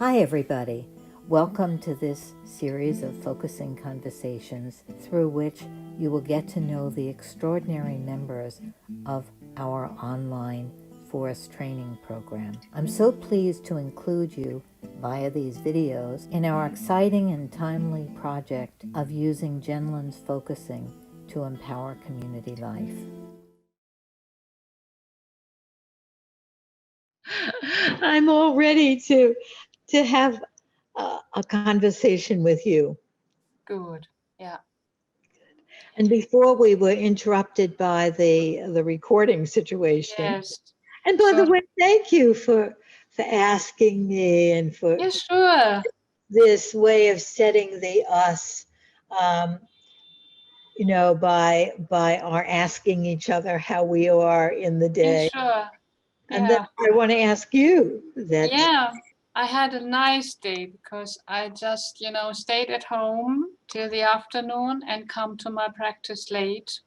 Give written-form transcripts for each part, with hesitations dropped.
Hi everybody. Welcome to this series of focusing conversations through which you will get to know the extraordinary members of our online forest training program. I'm so pleased to include you via these videos in our exciting and timely project of using Genlin's focusing to empower community life. I'm all ready to have a conversation with you. Good. Yeah. And before we were interrupted by the recording situation. Yes. And by the way, thank you for asking me and for Sure. this way of setting the us. You know, by our asking each other how we are in the day. Sure. And then I want to ask you that. Yeah, I had a nice day because I just, stayed at home till the afternoon and come to my practice late.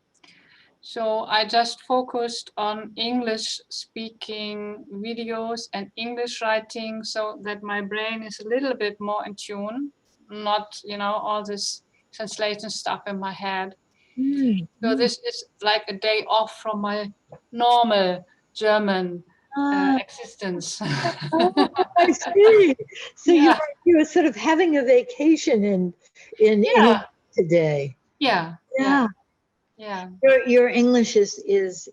So I just focused on English speaking videos and English writing so that my brain is a little bit more in tune, not, all this translation stuff in my head. So this is like a day off from my normal German existence. Oh, I see. So Yeah. you're sort of having a vacation in English today. Yeah. Yeah. Yeah. Your English is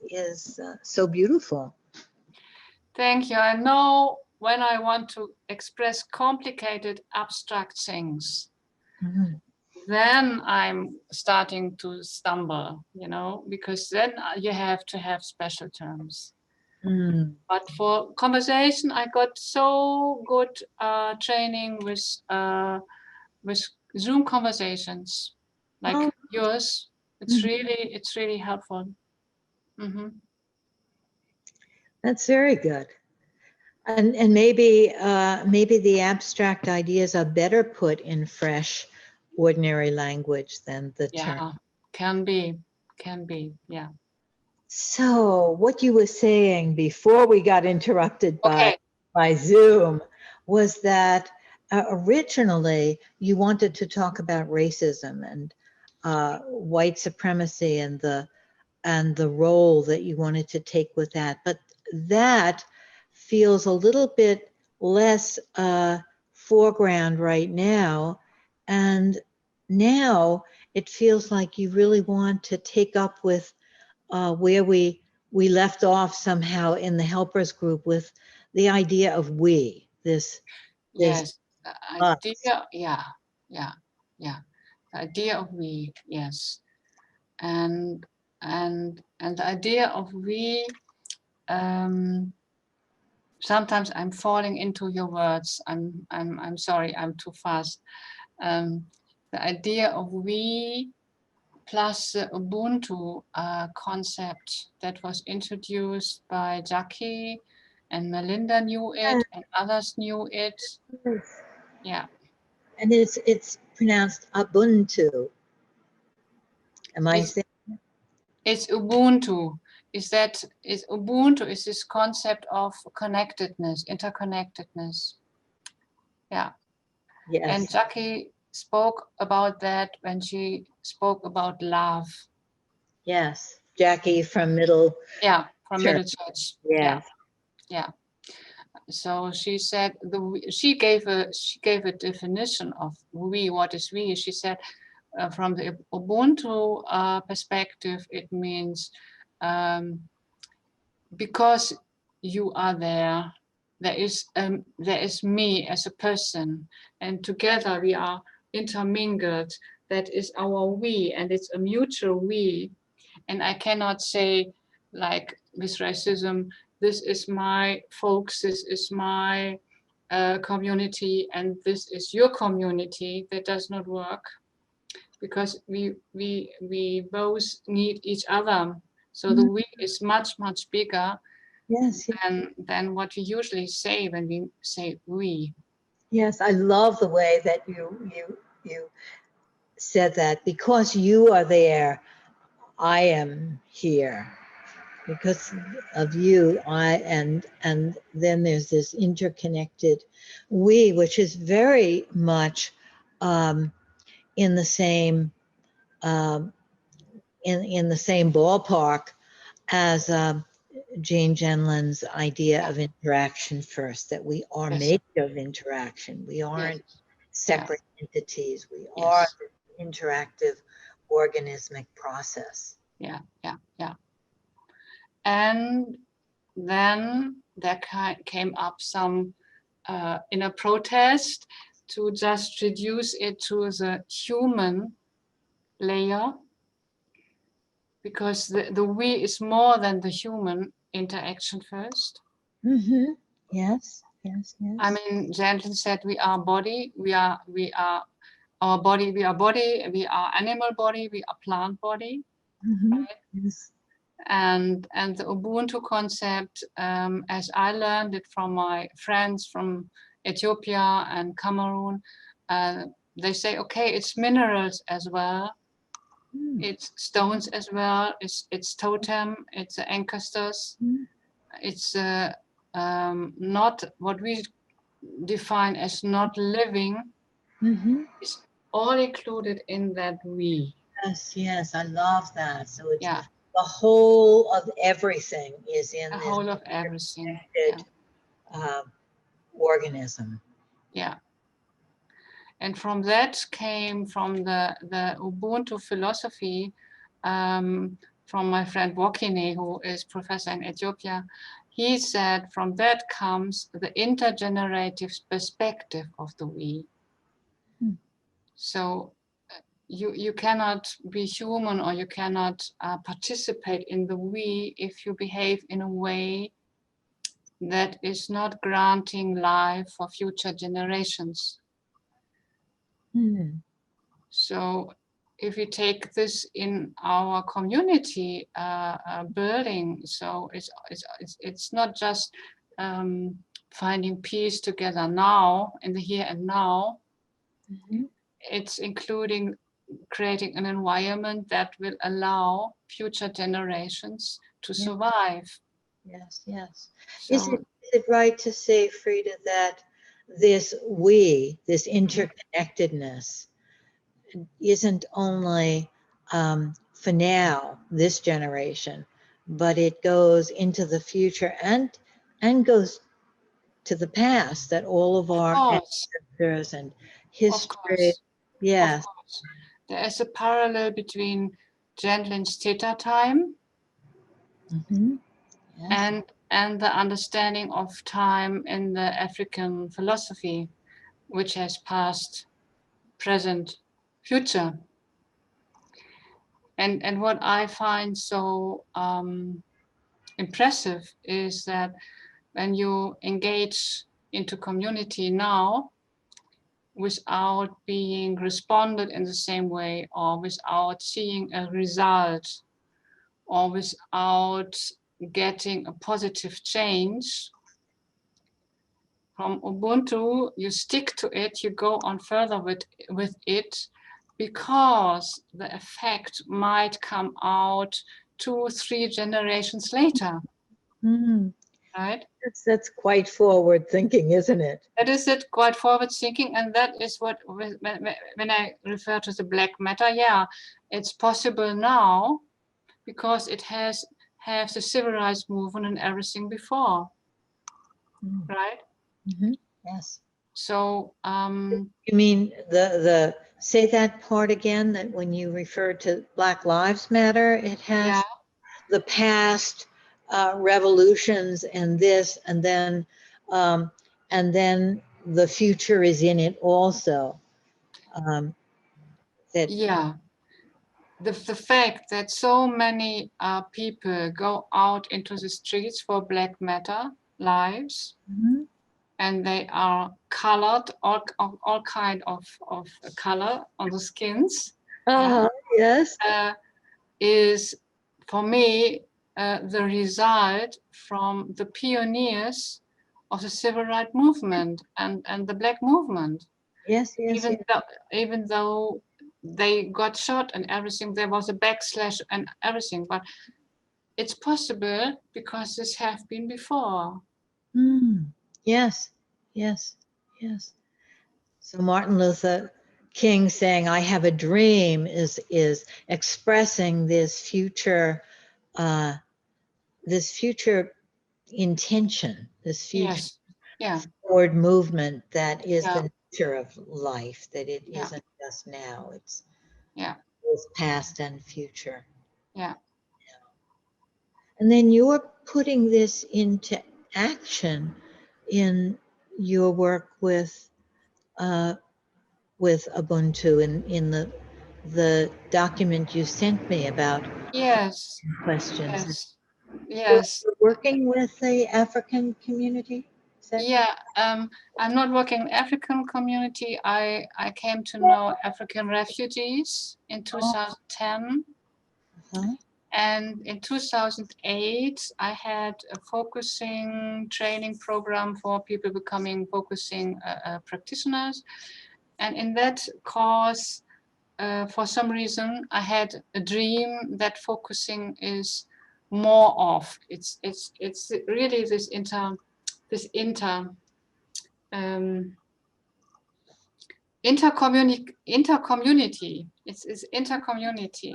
so beautiful. Thank you. I know when I want to express complicated, abstract things, then I'm starting to stumble, because then you have to have special terms. But for conversation, I got so good training with Zoom conversations like yours. It's really helpful. That's very good. And maybe the abstract ideas are better put in fresh, ordinary language than the term. Can be, yeah. So what you were saying before we got interrupted by Zoom was that originally you wanted to talk about racism and white supremacy and the role that you wanted to take with that, but that feels a little bit less foreground right now, and now it feels like you really want to take up with where we left off somehow in the helpers group with the idea of we, this yes, the idea, yeah, the idea of we, yes, and the idea of we. Sometimes I'm falling into your words. I'm sorry. I'm too fast. The idea of we plus the Ubuntu concept that was introduced by Jackie and Melinda knew it and others knew it. Yeah. And it's pronounced Ubuntu. Am I saying? It's Ubuntu. Ubuntu is this concept of connectedness, interconnectedness. Yeah. Yes. And Jackie spoke about that when she spoke about love. Yes, Jackie from Middle. Yeah, from Middle Church. Yes. Yeah. So she said she gave a definition of we. What is we? She said from the Ubuntu perspective, it means because you are there. There is me as a person, and together we are intermingled. That is our we, and it's a mutual we. And I cannot say, like with racism, this is my folks, this is my community, and this is your community. That does not work because we both need each other. So the we is much bigger. Yes. Than what we usually say when we say we. Yes, I love the way that you said that. Because you are there, I am here. because of you, and then there's this interconnected we, which is very much in the same in the same ballpark as Jane Genlin's idea of interaction first, that we are Yes. made of interaction. We aren't Yes. separate entities. We Yes. are the interactive organismic process. Yeah. And then there came up some inner protest to just reduce it to the human layer, because the we is more than the human interaction first. Mm-hmm. Yes. I mean, Jansen said we are body, we are our body, we are animal body, we are plant body. Mm-hmm. Right? Yes. And the Ubuntu concept, as I learned it from my friends from Ethiopia and Cameroon, they say, okay, it's minerals as well, it's stones as well, it's totem, it's ancestors, it's not what we define as not living. Mm-hmm. It's all included in that we. Yes, I love that. So it's Yeah, the whole of everything is in the this whole of everything. connected, organism. Yeah. And from that came from the Ubuntu philosophy, from my friend Wokine, who is professor in Ethiopia. He said from that comes the intergenerative perspective of the we. So you cannot be human, or you cannot participate in the we if you behave in a way that is not granting life for future generations. So if we take this in our community building, so it's not just finding peace together now in the here and now. It's including creating an environment that will allow future generations to survive. Yes. So, Is it right to say, Freda, that this interconnectedness isn't only for now, this generation, but it goes into the future and goes to the past, that all of our ancestors and history. Yes. Of course. There is a parallel between Gentlin's theta time Yes. and the understanding of time in the African philosophy, which has past, present, future. And what I find so impressive is that when you engage into community now, without being responded in the same way, or without seeing a result, or without getting a positive change, from Ubuntu, you stick to it, you go on further with it, because the effect might come out 2-3 generations later, right? That's quite forward thinking, isn't it? That is it, quite forward thinking, and that is what, when I refer to the black matter, yeah, it's possible now because it has the civilized movement and everything before, right? Yes. So You mean the say that part again, that when you refer to Black Lives Matter, it has the past revolutions and this, and then the future is in it also. The fact that so many people go out into the streets for Black Matter lives, and they are colored, all kind of color on the skins. Yes. Is for me the result from the pioneers of the civil rights movement and the Black movement. Yes. Even though they got shot and everything, there was a backslash and everything, but it's possible because this have been before. Yes, yes, yes. So Martin Luther King saying, "I have a dream," is expressing this future intention, this future Yes. Yeah. forward movement that is Yeah. the nature of life, that it Yeah. isn't just now, it's Yeah. both past and future. Yeah. And then you're putting this into action in your work with Ubuntu in the document you sent me about Yes. questions. Yes. Yes. You're working with the African community? Is that Yeah. I'm not working in African community. I came to know African refugees in 2010. huh? And in 2008, I had a focusing training program for people becoming focusing practitioners. And in that course, for some reason, I had a dream that focusing is more of. It's really this intercommunity. It's intercommunity.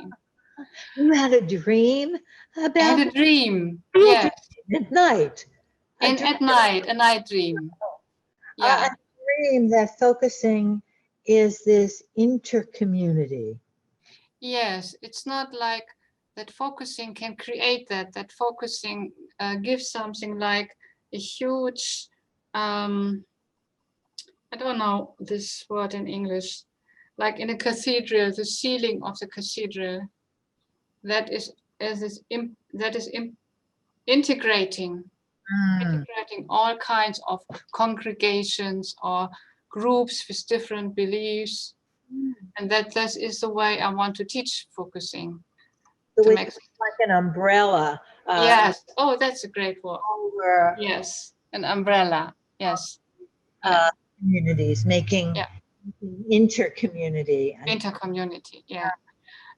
You had a dream I about had a dream. real Yes. dream at night. A And dream, at night, a night dream. Yeah. a dream that focusing is this intercommunity. Yes. It's not like that focusing can create that focusing gives something like a huge, I don't know this word in English, like in a cathedral, the ceiling of the cathedral that is integrating all kinds of congregations or groups with different beliefs, and that is the way I want to teach focusing. So To it's make like an umbrella yes. Oh, that's a great word. over Yes, an umbrella. Yes. Yeah. communities, making Yeah. intercommunity. Intercommunity. Yeah.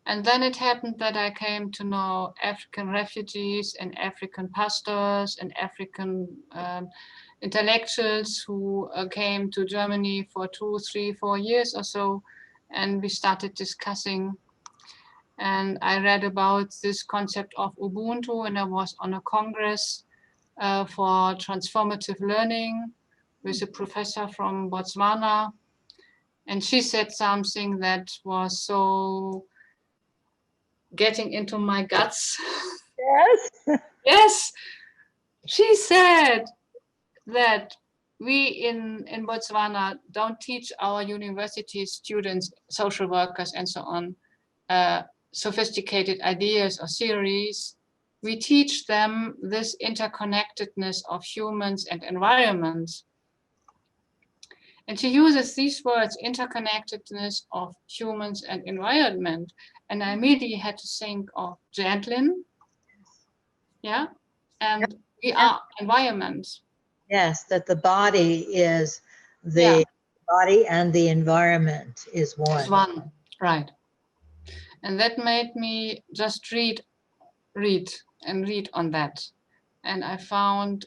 And then it happened that I came to know African refugees and African pastors and African intellectuals who came to Germany for 2, 3, 4 years or so. And we started discussing. And I read about this concept of Ubuntu, and I was on a congress for transformative learning with a professor from Botswana. And she said something that was so getting into my guts. Yes. Yes, she said that we in Botswana don't teach our university students, social workers, and so on, sophisticated ideas or theories. We teach them this interconnectedness of humans and environment. And she uses these words, interconnectedness of humans and environment. And I immediately had to think of Jacqueline. Yeah. And we are environment. Yes, that the body is Yeah. the body and the environment is one. Is one. Right. And that made me just read on that. And I found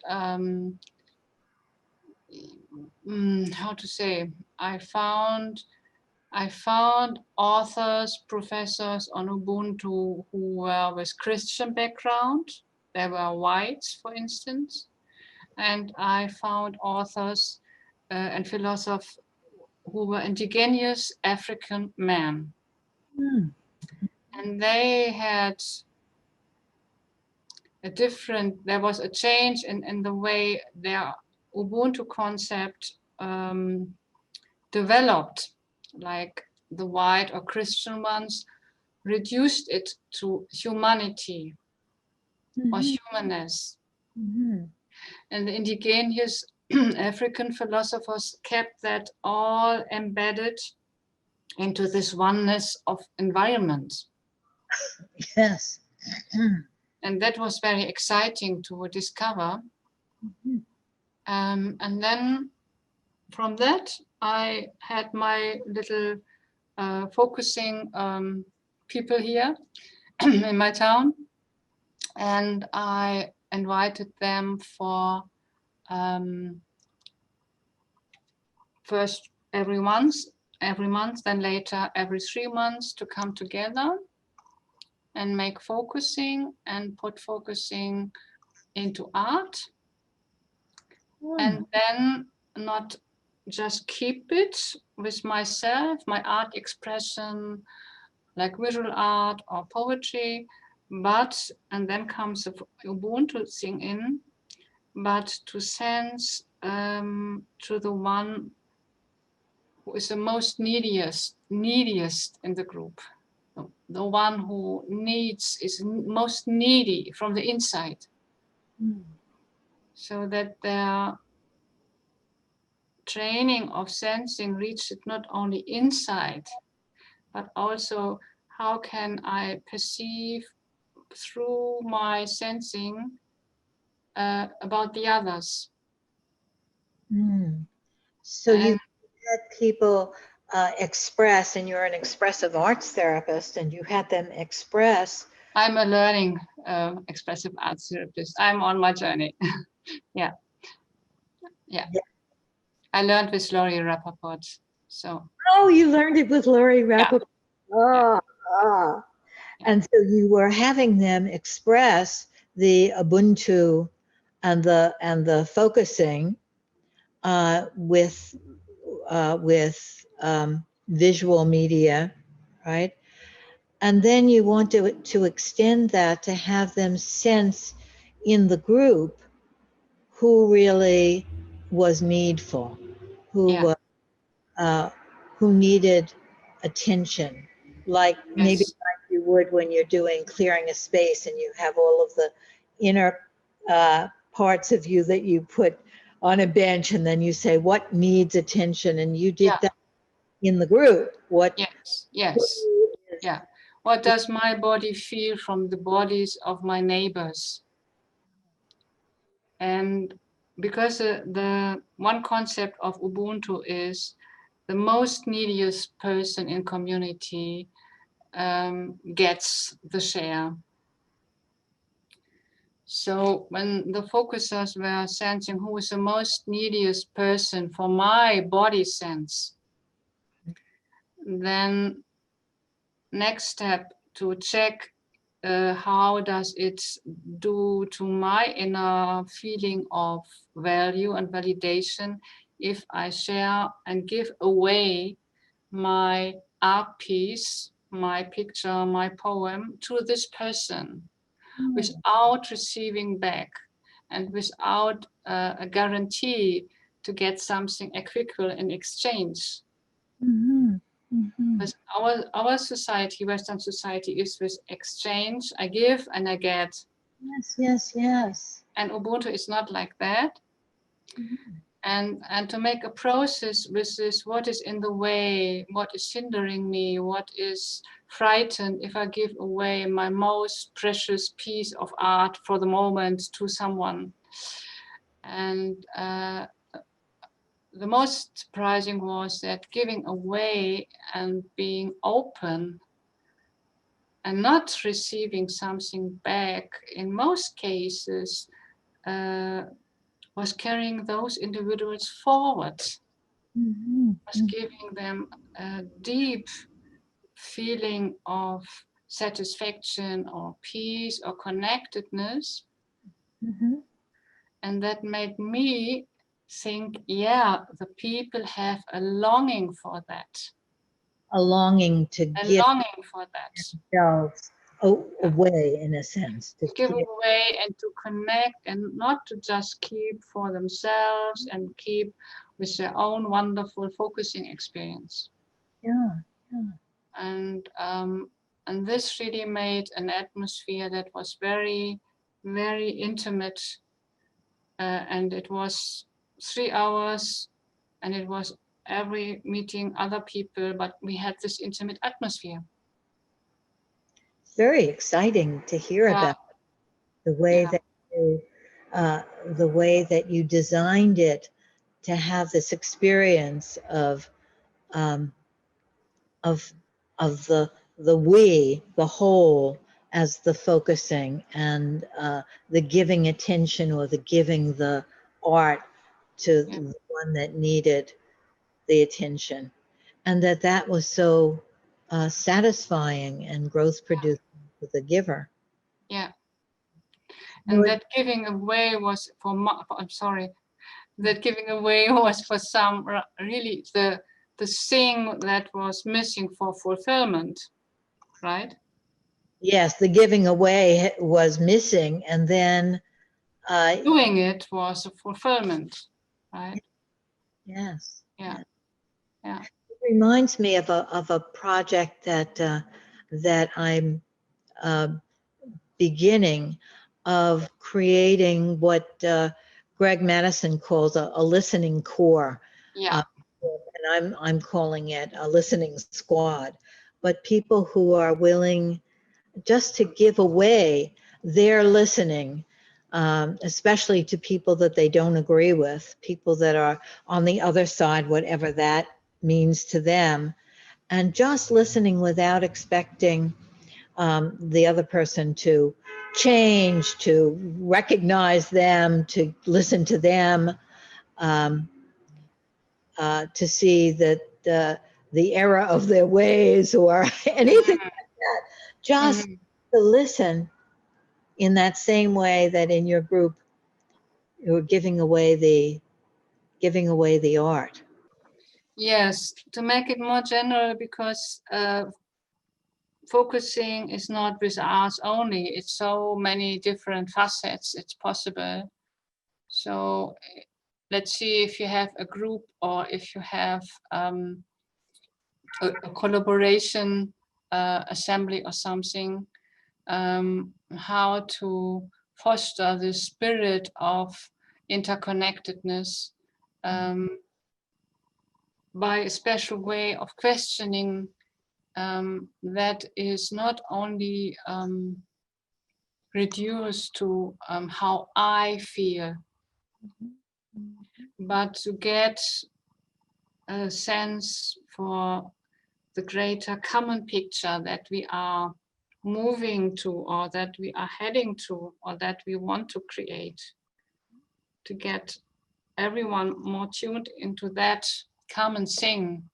how to say, I found authors, professors on Ubuntu who were with Christian background. They were whites, for instance. And I found authors and philosophers who were indigenous African men. And they had there was a change in the way their Ubuntu concept developed, like the white or Christian ones reduced it to humanity or humanness. And the indigenous African philosophers kept that all embedded into this oneness of environment. Yes. And that was very exciting to discover. And then from that, I had my little focusing people here in my town. And I invited them for first every month, then later every 3 months to come together and make focusing and put focusing into art. And then not just keep it with myself, my art expression, like visual art or poetry, but, and then comes the Ubuntu thing in, but to sense to the one who is the most neediest in the group, the one who is most needy from the inside, so that their training of sensing reaches not only inside, but also how can I perceive through my sensing about the others. So you had people express, and you're an expressive arts therapist, and you had them express. I'm a learning expressive arts therapist. I'm on my journey. Yeah. I learned with Laurie Rappaport. So. Oh, you learned it with Laurie Rappaport. Yeah. And so you were having them express the Ubuntu and the focusing with visual media, right? And then you want to extend that to have them sense in the group who really was needful, who needed attention, like maybe like you would when you're doing clearing a space and you have all of the inner parts of you that you put on a bench, and then you say what needs attention, and you did that in the group. What? Yes. Yeah. What does my body feel from the bodies of my neighbors? And because the one concept of Ubuntu is the most neediest person in community gets the share. So when the focusers were sensing who is the most neediest person for my body sense, then next step to check how does it do to my inner feeling of value and validation if I share and give away my art piece, my picture, my poem to this person without receiving back and without a guarantee to get something equitable in exchange. Because our society, Western society, is with exchange. I give and I get. Yes. And Ubuntu is not like that. And to make a process with this, what is in the way, what is hindering me, what is frightened if I give away my most precious piece of art for the moment to someone. And the most surprising was that giving away and being open and not receiving something back in most cases was carrying those individuals forward, was giving them a deep feeling of satisfaction or peace or connectedness. And that made me think, yeah, the people have a longing for that. A longing to give themselves away, in a sense. To give away and to connect, and not to just keep for themselves and keep with their own wonderful focusing experience. And this really made an atmosphere that was very, very intimate. And it was 3 hours, and it was every meeting other people, but we had this intimate atmosphere. Very exciting to hear about the way that you designed it to have this experience of the we, the whole, as the focusing and the giving attention or the giving the art to the one that needed the attention. And that was so satisfying and growth producing for the giver. Yeah. And that giving away was I'm sorry, that giving away was for some really the thing that was missing for fulfillment, right? Yes, the giving away was missing, and then doing it was a fulfillment, right? Yes. Yeah. Yes. Yeah. It reminds me of a project that I'm beginning of creating what Greg Madison calls a listening core. Yeah. And I'm calling it a listening squad. But people who are willing just to give away their listening, especially to people that they don't agree with, people that are on the other side, whatever that means to them, and just listening without expecting the other person to change, to recognize them, to listen to them, to see that the error of their ways or anything like that. Just to listen in that same way that in your group you're giving away the art. Yes, to make it more general, because focusing is not with us only. It's so many different facets. It's possible. So let's see if you have a group or if you have a collaboration assembly or something, how to foster the spirit of interconnectedness by a special way of questioning that is not only reduced to how I feel, but to get a sense for the greater common picture that we are moving to, or that we are heading to, or that we want to create, to get everyone more tuned into that common thing.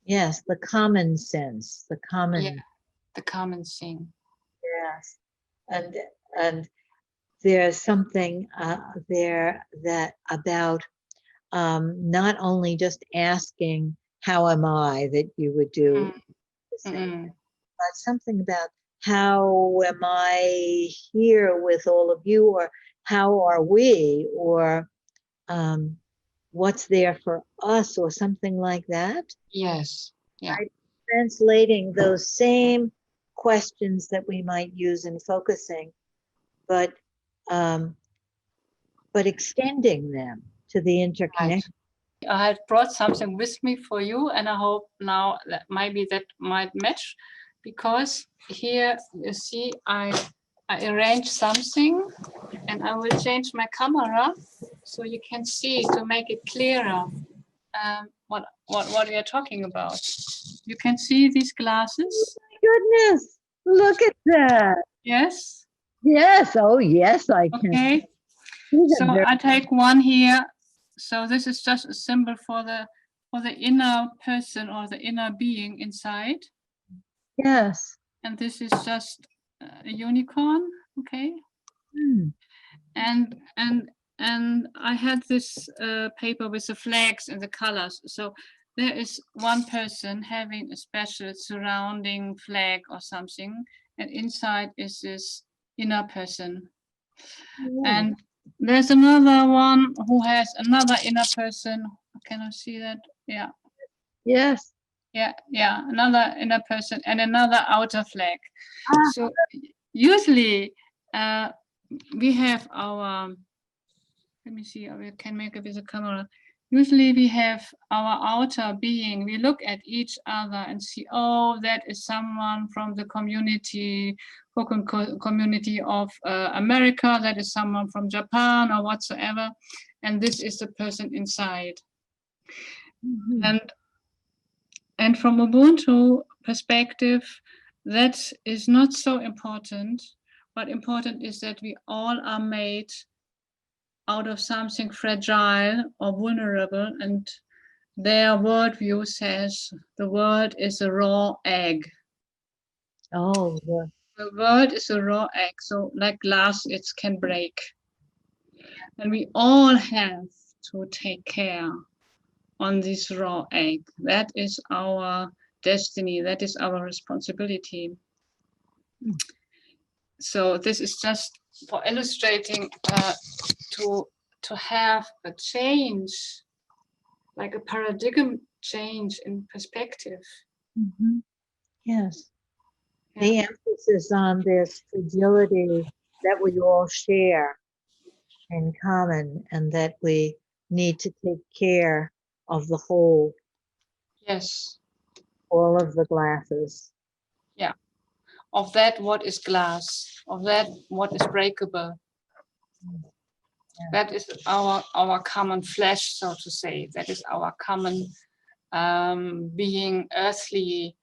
Yes, the common sense, the common. Yeah, the common thing. Yes, and there's something there that about not only just asking how am I that you would do the same, but something about how am I here with all of you, or how are we, or what's there for us, or something like that. Yes. Yeah. Right? Translating those same questions that we might use in focusing, but extending them to the interconnection. Right. I had brought something with me for you, and I hope now that maybe that might match, because here you see I arranged something, and I will change my camera so you can see, to make it clearer what we are talking about. You can see these glasses. Goodness, look at that. Yes. Yes. Oh, yes, I can. Okay. So I take one here. So this is just a symbol for the inner person or the inner being inside. Yes. And this is just a unicorn. Okay. And I had this paper with the flags and the colors. So there is one person having a special surrounding flag or something, and inside is this inner person. And there's another one who has another inner person. Can I see that? Yeah. Yes. Yeah, another inner person and another outer flag. So usually we have our, let me see, we can make it with a camera. Usually we have our outer being. We look at each other and see, oh, that is someone from the community, community of America, that is someone from Japan or whatsoever. And this is the person inside. And from Ubuntu perspective, that is not so important. What important is that we all are made out of something fragile or vulnerable, and their worldview says the world is a raw egg. Oh, yeah. The world is a raw egg, so like glass, it can break. And we all have to take care on this raw egg. That is our destiny. That is our responsibility. So this is just for illustrating to have a change, like a paradigm change in perspective. Mhm. Yes. The emphasis on this fragility that we all share in common, and that we need to take care of the whole, Yes. all of the glasses. Yeah. Of that, what is glass? Of that, what is breakable? Yeah. That is our common flesh, so to say. That is our common being earthly,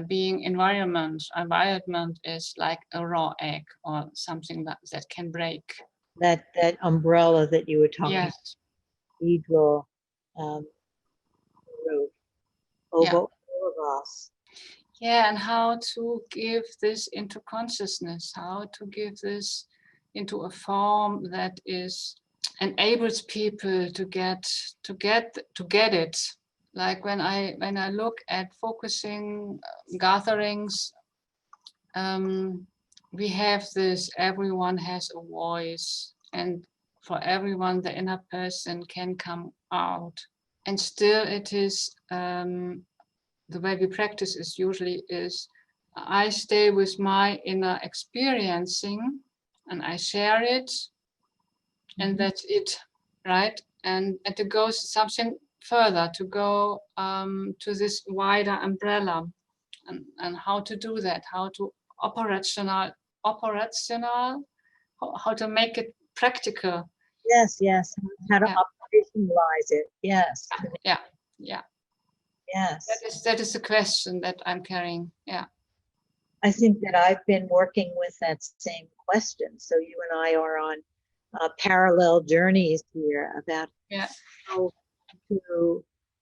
being environment. Environment is like a raw egg or something that can break. That umbrella that you were talking about, Yes. cathedral roof over all of us. Yeah, and how to give this into consciousness, how to give this into a form that is enables people to get it. Like when I look at focusing gatherings, we have this, everyone has a voice, and for everyone the inner person can come out, and still it is the way we practice is usually is I stay with my inner experiencing and I share it, and that's it, right? And to go something further, to go to this wider umbrella, and how to do that, how to operational, how to make it practical. Yes, how to Yeah. operationalize it. Yes. Yeah. Yes. That is the question that I'm carrying. Yeah. I think that I've been working with that same question. So you and I are on parallel journeys here about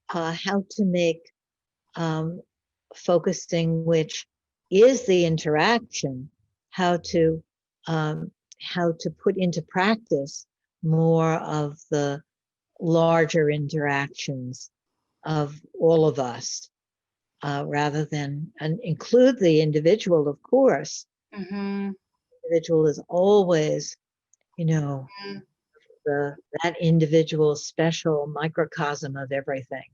how to make focusing, which is the interaction, how to put into practice more of the larger interactions of all of us, rather than, and include the individual, of course. Mm-hmm. Individual is always, that individual special microcosm of everything.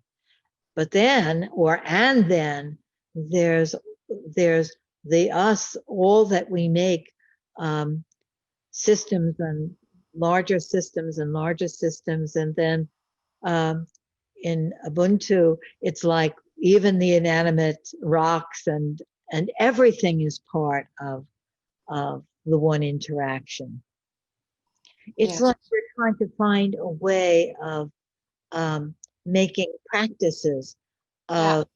But then, then there's the us, all that we make, systems and larger systems and larger systems. And then in Ubuntu, it's like even the inanimate rocks and everything is part of the one interaction. It's like we're trying to find a way of making practices of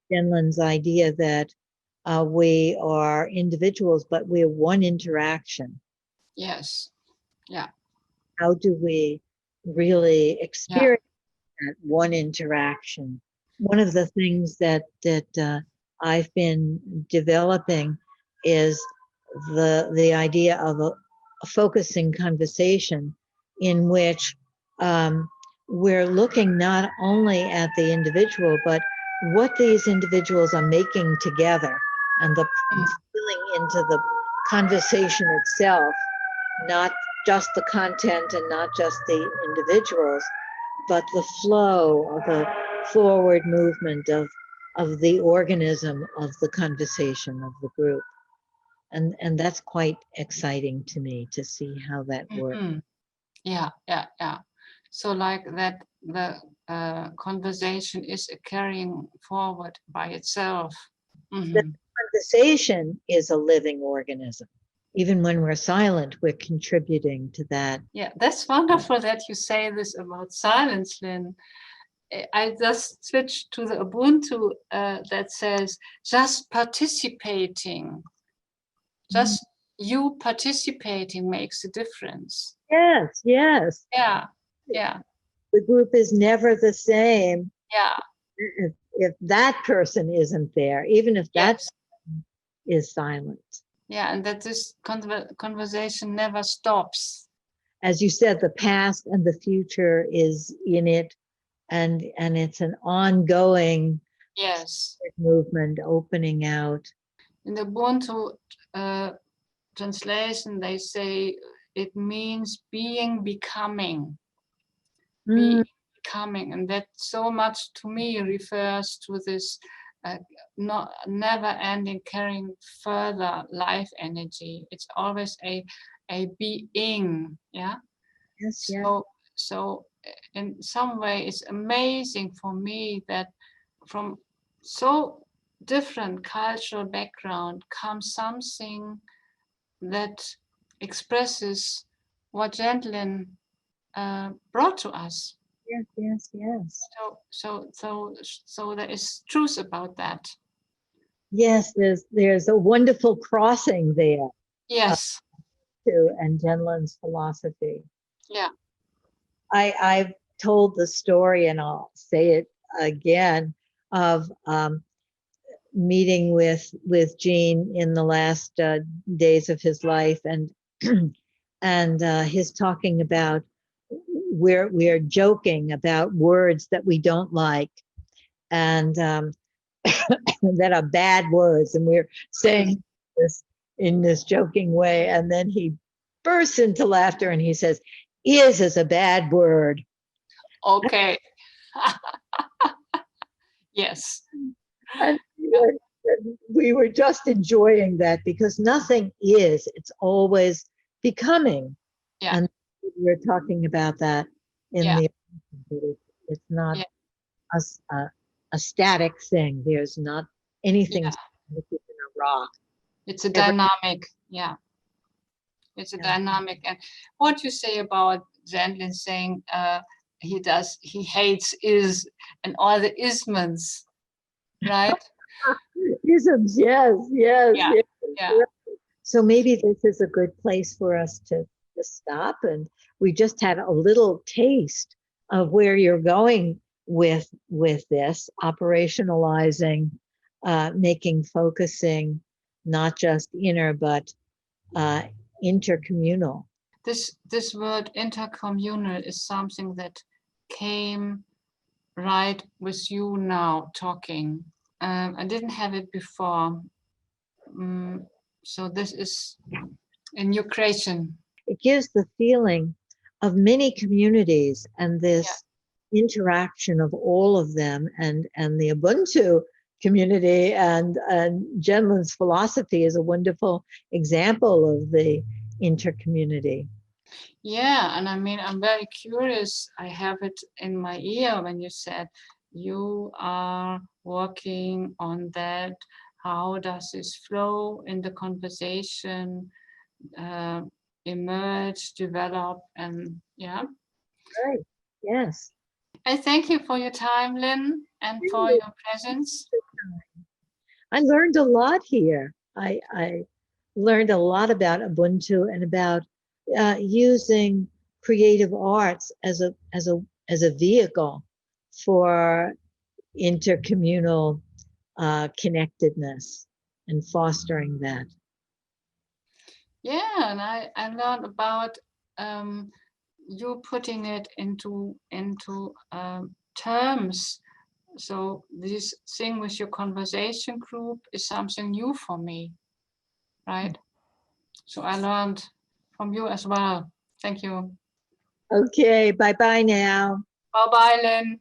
Denlin's idea that we are individuals, but we're one interaction. Yes. Yeah. How do we really experience that one interaction? One of the things that I've been developing is the idea of a focusing conversation in which we're looking not only at the individual, but what these individuals are making together, and the filling into the conversation itself, not just the content and not just the individuals, but the flow of the forward movement of the organism of the conversation of the group. And that's quite exciting to me to see how that works. Yeah. So like that, the conversation is carrying forward by itself. The conversation is a living organism. Even when we're silent, we're contributing to that. Yeah, that's wonderful that you say this about silence, Lynn. I just switched to the Ubuntu that says just participating. Just you participating makes a difference. Yes, yes. Yeah, yeah, The group is never the same yeah. if that person isn't there, even if that Yes. is silent. Yeah, and that this conversation never stops. As you said, the past and the future is in it, and it's an ongoing Yes. movement opening out. In the Ubuntu translation, they say it means being, becoming. Becoming, and that so much to me refers to this not never ending carrying further life energy. It's always a being, yeah. Yes, yes. So in some way it's amazing for me that from so different cultural background comes something that expresses what Gentlin brought to us. Yes, yes, yes. So there is truth about that. Yes, there's a wonderful crossing there Yes. too, and Genlin's philosophy. Yeah. I've told the story, and I'll say it again, of meeting with Gene in the last days of his life, and and his talking about we're joking about words that we don't like, and that are bad words, and we're saying this in this joking way, and then he bursts into laughter and he says, is a bad word. Okay. Yes. And we were just enjoying that, because nothing is, it's always becoming. Yeah. And we're talking about that in Yeah. it's not Yeah. a static thing. There's not anything Yeah. static in a rock. It's a dynamic. Yeah. It's a dynamic. And what you say about Gentlin saying he hates is and all the isms, right? Isms, yes, yes, Yeah. yes. Yeah. So maybe this is a good place for us to stop. And we just had a little taste of where you're going with this, operationalizing, making focusing not just inner, but intercommunal. This word intercommunal is something that came right with you now talking. I didn't have it before. So this is a new creation. It gives the feeling of many communities and this interaction of all of them, and the Ubuntu community and Genlin's philosophy is a wonderful example of the intercommunity. Yeah, and I mean, I'm very curious. I have it in my ear when you said you are working on that. How does this flow in the conversation, emerge, develop, and yeah. Right. Yes. I thank you for your time, Lynn, and for your presence. I learned a lot here. I learned a lot about Ubuntu and about using creative arts as a vehicle for intercommunal connectedness and fostering that. Yeah, and I learned about you putting it into terms. So this thing with your conversation group is something new for me, right? So I learned from you as well. Thank you. Okay, bye-bye now. Bye-bye, Lynn.